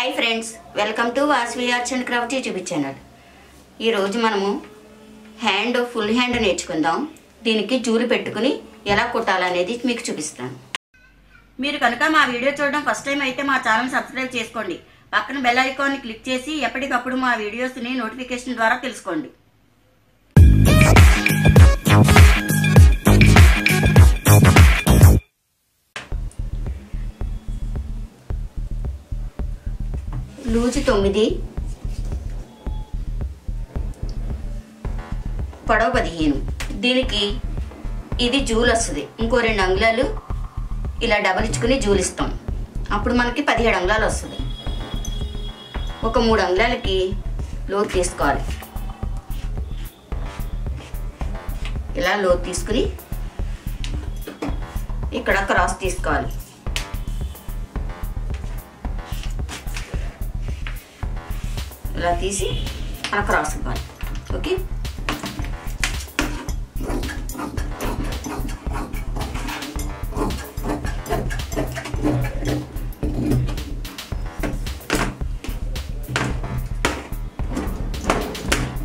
High friends welcome to Vasavi arts and craft YouTube channel. ఈ రోజు మనము హ్యాండ్ ఫుల్ హ్యాండ్ నేర్చుకుందాం। దీనికి జూలు పెట్టుకొని ఎలా కుట్టాలనేది మీకు చూపిస్తాను। మీరు కనుక మా వీడియో చూడడం ఫస్ట్ టైం అయితే మా ఛానల్ సబ్స్క్రైబ్ చేసుకోండి। పక్కన బెల్ ఐకాన్ ని క్లిక్ చేసి ఎప్పటికప్పుడు మా వీడియోస్ ని నోటిఫికేషన్ ద్వారా తెలుసుకోండి। లూజ్ 9 పొడవు 15 దీనికి ఇది జూలు వస్తుంది। ఇంకో 2 అంగుళాలు ఇలా డబల్ ఇచ్చుకుని జూలు ఇస్తాం, అప్పుడు మనకి 17 అంగుళాలు వస్తుంది। ఒక 3 అంగుళాలకి లోతు తీసుకోవాలి। ఇలా లోతు తీసుకుని ఇక్కడ క్రాస్ తీసుకోవాలి। ఇలా తీసి మన క్రాస్ ఇవ్వాలి। ఓకే,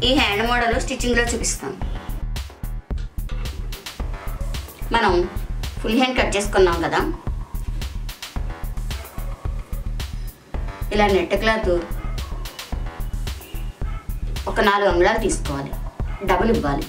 ఈ హ్యాండ్ మోడల్ స్టిచ్చింగ్ లో చూపిస్తాం। మనం ఫుల్ హ్యాండ్ కట్ చేసుకున్నాం కదా, ఇలా నెట్ క్లాత్ ఒక 4 అంగుళాలు తీసుకోవాలి, డబుల్ ఇవ్వాలి।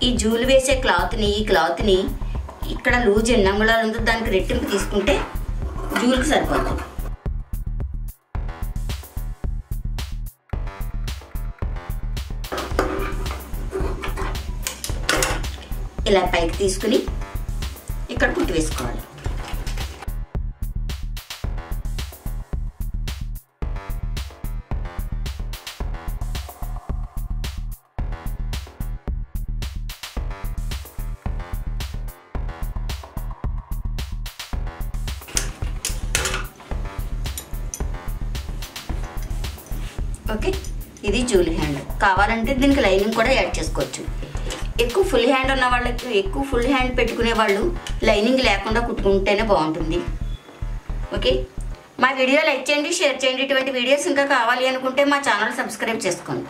ఈ జూలు వేసే ఈ క్లాత్ని ఇక్కడ లూజ్ ఎన్ని అంగుళాలు ఉందో దానికి రెట్టింపు తీసుకుంటే జూలుకి సరిపోతుంది। ఇలా పైకి తీసుకుని ఇక్కడ కుట్టి వేసుకోవాలి। ఓకే, ఇది జూలు హ్యాండ్। కావాలంటే దీనికి లైనింగ్ కూడా యాడ్ చేసుకోవచ్చు। ఎక్కువ ఫుల్ హ్యాండ్ ఉన్న వాళ్ళకి, ఎక్కువ ఫుల్ హ్యాండ్ పెట్టుకునే వాళ్ళు లైనింగ్ లేకుండా కుట్టుకుంటేనే బాగుంటుంది। ఓకే, మా వీడియో లైక్ చేయండి, షేర్ చేయండి। ఇటువంటి వీడియోస్ ఇంకా కావాలి అనుకుంటే మా ఛానల్ సబ్స్క్రైబ్ చేసుకోండి।